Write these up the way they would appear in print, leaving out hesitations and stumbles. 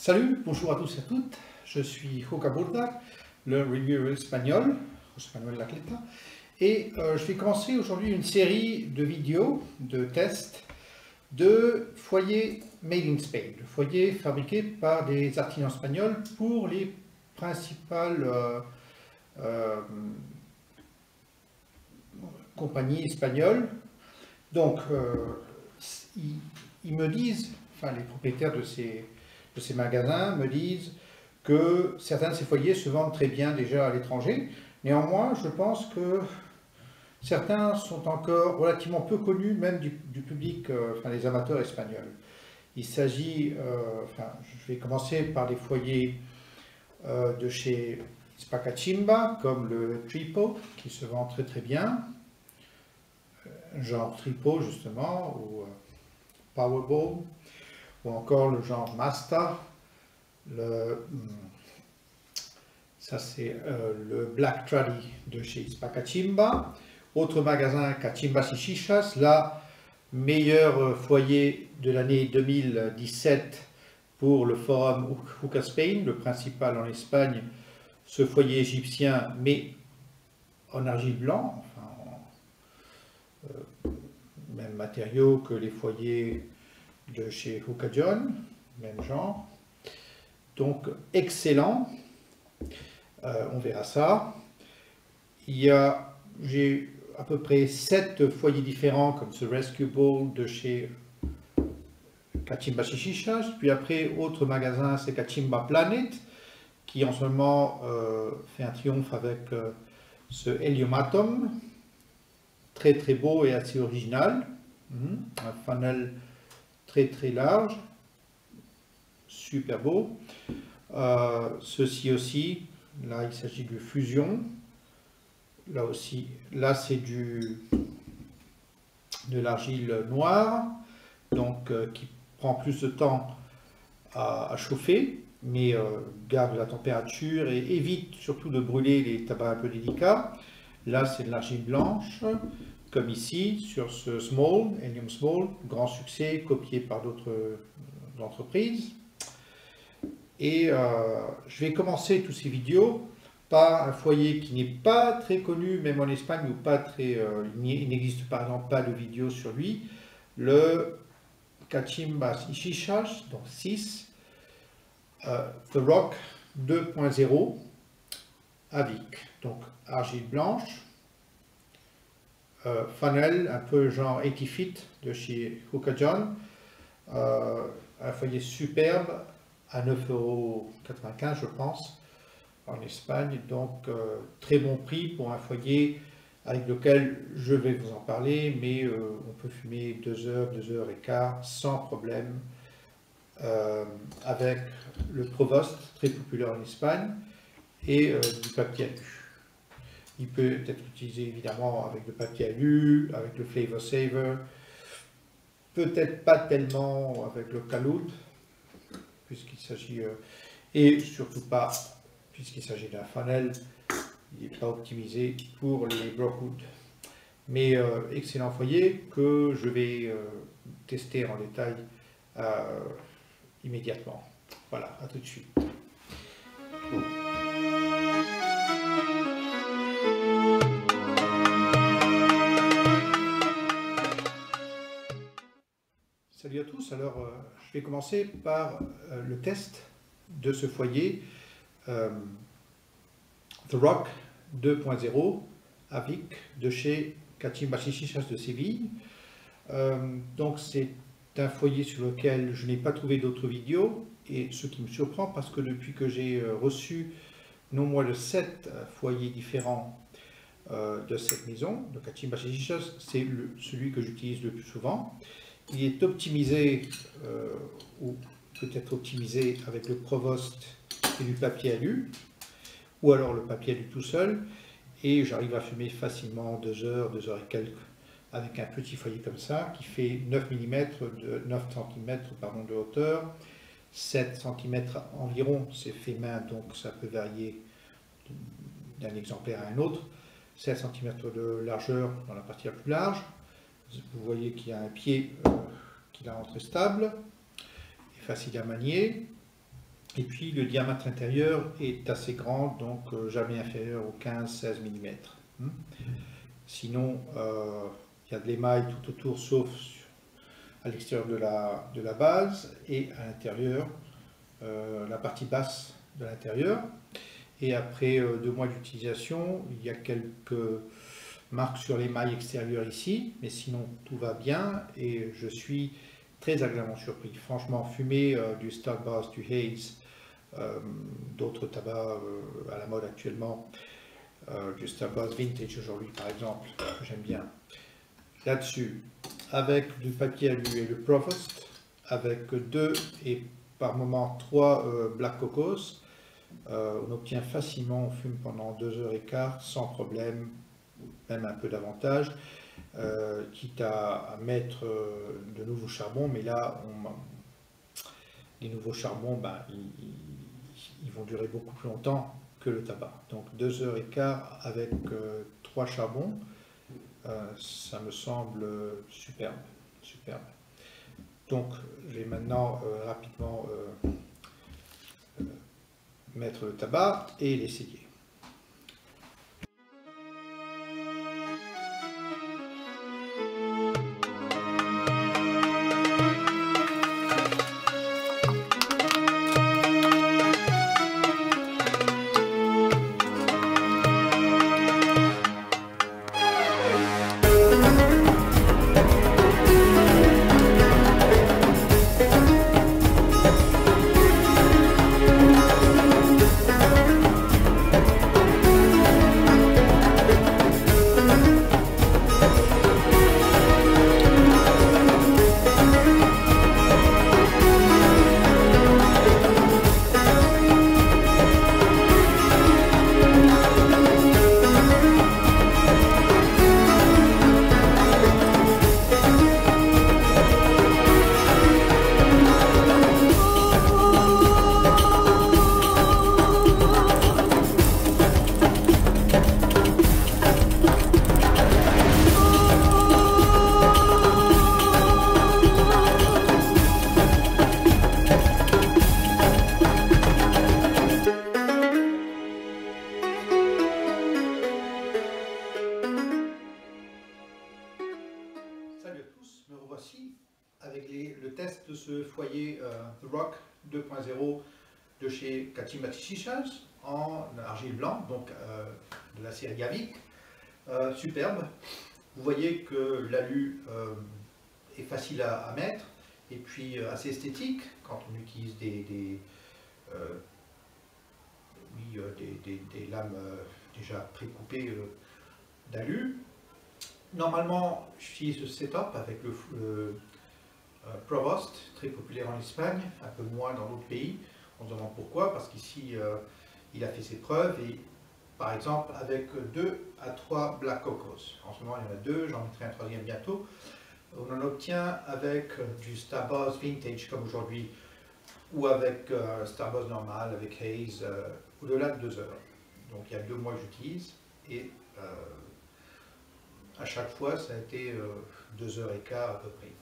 Salut, bonjour à tous et à toutes, je suis Joca Burda, le reviewer espagnol, José Manuel Lacleta, et je vais commencer aujourd'hui une série de vidéos, de tests, de foyers made in Spain, de foyers fabriqués par des artisans espagnols pour les principales compagnies espagnoles. Donc, ils me disent, enfin les propriétaires de ces magasins me disent que certains de ces foyers se vendent très bien déjà à l'étranger. Néanmoins, je pense que certains sont encore relativement peu connus, même du public, enfin les amateurs espagnols. Il s'agit, je vais commencer par des foyers de chez Hispacachimba, comme le Tripo, qui se vend très très bien, genre Tripo justement, ou Powerball, ou encore le genre Masta. Ça c'est le Black Tradi de chez Hispacachimba. Autre magasin, Cachimbas y Chichas, là, meilleur foyer de l'année 2017 pour le forum Hookah Spain, le principal en Espagne, ce foyer égyptien, mais en argile blanc, enfin, même matériaux que les foyers de chez Hookah John, même genre. Donc excellent, on verra ça. J'ai à peu près 7 foyers différents comme ce Rescue Bowl de chez Cachimbas y Chichas. Puis après, autre magasin, c'est Cachimba Planet, qui en ce moment fait un triomphe avec ce Heliomatum, très très beau et assez original. Un funnel très très large, super beau. Ceci aussi, là il s'agit de Fusion. Là aussi, là c'est de l'argile noire, donc qui prend plus de temps à chauffer, mais garde la température et évite surtout de brûler les tabacs un peu délicats. Là c'est de l'argile blanche, comme ici sur ce Small, Helium Small, grand succès, copié par d'autres entreprises. Et je vais commencer tous ces vidéos par un foyer qui n'est pas très connu, même en Espagne, ou pas très, il n'existe par exemple pas de vidéo sur lui, le Cachimbas y Chichas, donc 6, The Rock 2.0 à Vic, donc argile blanche, funnel un peu genre 80 feet de chez Hookah John, un foyer superbe à 9,95 € je pense, en Espagne, donc très bon prix pour un foyer avec lequel je vais vous en parler, mais on peut fumer 2 heures, 2 heures et quart sans problème, avec le Provost, très populaire en Espagne, et du papier alu. Il peut être utilisé évidemment avec le papier alu, avec le Flavor Saver, peut-être pas tellement avec le Kaloud, puisqu'il s'agit, et surtout pas, puisqu'il s'agit d'un funnel, il n'est pas optimisé pour les Brockwood. Mais excellent foyer que je vais tester en détail immédiatement. Voilà, à tout de suite. Salut à tous, alors je vais commencer par le test de ce foyer The Rock 2.0 à Vic de chez Cachimbas y Chichas de Séville. Donc c'est un foyer sur lequel je n'ai pas trouvé d'autres vidéos, et ce qui me surprend parce que depuis que j'ai reçu non moins de 7 foyers différents de cette maison, de Cachimbas y Chichas, c'est celui que j'utilise le plus souvent. Il est optimisé, ou peut-être optimisé avec le Provost et du papier alu, ou alors le papier alu tout seul, et j'arrive à fumer facilement 2 heures, 2 heures et quelques, avec un petit foyer comme ça, qui fait 9 cm pardon, de hauteur, 7 cm environ, c'est fait main, donc ça peut varier d'un exemplaire à un autre, 7 cm de largeur dans la partie la plus large. Vous voyez qu'il y a un pied qui la rend très stable et facile à manier. Et puis le diamètre intérieur est assez grand, donc jamais inférieur aux 15-16 mm. Sinon, il y a de l'émail tout autour, sauf à l'extérieur de la base, et à l'intérieur, la partie basse de l'intérieur. Et après 2 mois d'utilisation, il y a quelques marques sur l'émail extérieur ici, mais sinon tout va bien et je suis très agréablement surpris. Franchement, fumer du Starbucks, du Haze, d'autres tabacs à la mode actuellement, du Starbucks Vintage aujourd'hui par exemple, que j'aime bien. Là-dessus, avec du papier alu et le Provost, avec 2 et par moment 3 Black Cocos, on obtient facilement, on fume pendant 2h15 sans problème, même un peu davantage, quitte à mettre de nouveaux charbons, mais là, les nouveaux charbons, ben, ils vont durer beaucoup plus longtemps que le tabac. Donc 2h15 avec 3 charbons, ça me semble superbe, superbe. Donc je vais maintenant rapidement mettre le tabac et l'essayer. Avec le test de ce foyer The Rock 2.0 de chez Kachimbachi Shishas en argile blanc, donc de la série Yavik. Superbe. Vous voyez que l'alu est facile à mettre et puis assez esthétique quand on utilise des lames déjà précoupées d'alu. Normalement, j'utilise ce setup avec le Provost, très populaire en Espagne, un peu moins dans d'autres pays. On se demande pourquoi, parce qu'ici il a fait ses preuves et par exemple avec 2 à 3 Black Cocos. En ce moment il y en a 2, j'en mettrai un 3e bientôt. On en obtient avec du Starbucks Vintage comme aujourd'hui ou avec Starbucks normal, avec Haze, au-delà de 2 heures. Donc il y a 2 mois que j'utilise et à chaque fois ça a été 2h15 à peu près.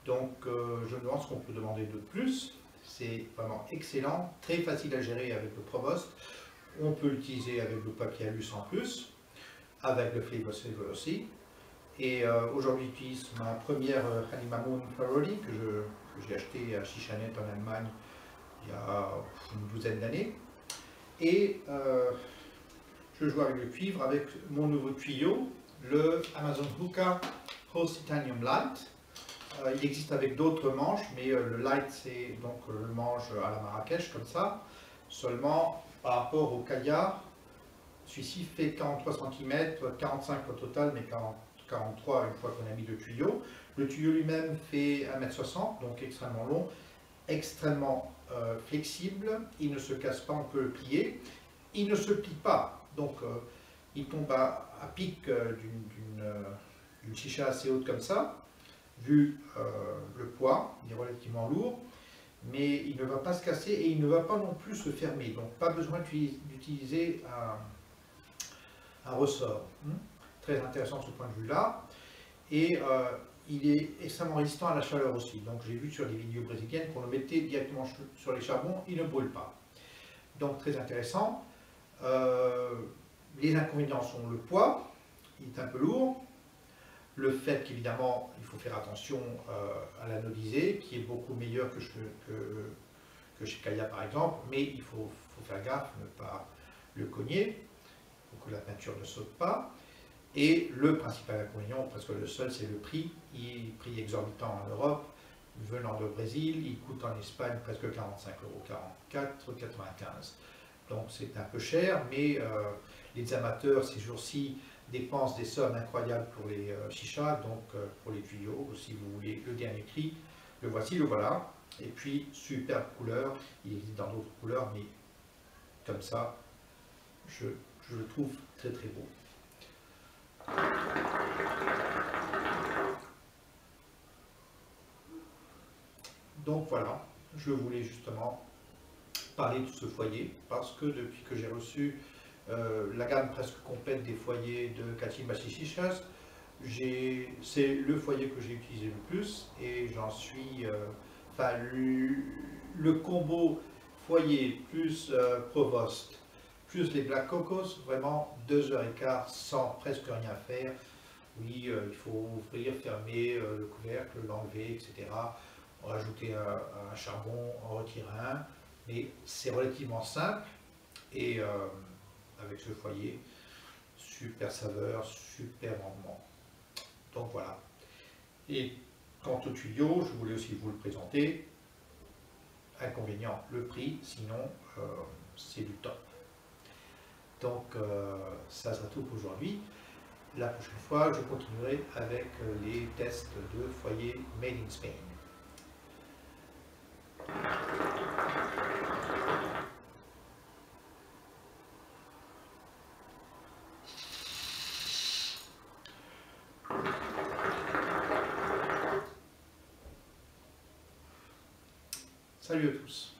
Donc je me demande ce qu'on peut demander de plus. C'est vraiment excellent, très facile à gérer avec le Provost. On peut l'utiliser avec le papier alu sans plus, avec le Flavor Saver aussi. Et aujourd'hui j'utilise ma première Honeymoon Faroli que j'ai acheté à Chichanet en Allemagne il y a une douzaine d'années. Et je joue avec le cuivre avec mon nouveau tuyau, le Amazon Hookah Rose Titanium Light. Il existe avec d'autres manches, mais le light c'est donc le manche à la Marrakech comme ça. Seulement par rapport au caillard, celui-ci fait 43 cm, 45 au total, mais 43 une fois qu'on a mis le tuyau. Le tuyau lui-même fait 1,60 m, donc extrêmement long, extrêmement flexible. Il ne se casse pas, on peut le plier. Il ne se plie pas, donc il tombe à pic d'une chicha assez haute comme ça. Vu le poids, il est relativement lourd, mais il ne va pas se casser et il ne va pas non plus se fermer, donc pas besoin d'utiliser un ressort. Très intéressant ce point de vue là, et il est extrêmement résistant à la chaleur aussi. Donc j'ai vu sur des vidéos brésiliennes qu'on le mettait directement sur les charbons, il ne brûle pas. Donc très intéressant. Les inconvénients sont le poids, il est un peu lourd. Le fait qu'évidemment il faut faire attention à l'anodisé, qui est beaucoup meilleur que chez Kaya par exemple, mais il faut faire gaffe, ne pas le cogner, pour que la peinture ne saute pas. Et le principal inconvénient, parce que le seul, c'est le prix. Il est prix exorbitant en Europe, venant de Brésil, il coûte en Espagne presque 45 €, 44,95 €. Donc c'est un peu cher, mais les amateurs ces jours-ci dépensent des sommes incroyables pour les chichas, donc pour les tuyaux. Si vous voulez le dernier cri, le voici, le voilà. Et puis superbe couleur, il existe dans d'autres couleurs, mais comme ça, je le trouve très très beau. Donc voilà, je voulais justement parler de ce foyer parce que depuis que j'ai reçu la gamme presque complète des foyers de Kachimbashi Shishas, c'est le foyer que j'ai utilisé le plus et j'en suis, enfin le combo foyer plus Provost plus les Black Cocos, vraiment 2h15 sans presque rien faire. Oui, il faut ouvrir, fermer le couvercle, l'enlever, etc. Rajouter un charbon, en retirer un, mais c'est relativement simple et avec ce foyer, super saveur, super rendement. Donc voilà. Et quant au tuyau, je voulais aussi vous le présenter. Inconvénient, le prix, sinon c'est du top. Donc ça sera tout pour aujourd'hui. La prochaine fois, je continuerai avec les tests de foyer Made in Spain. Salut à tous.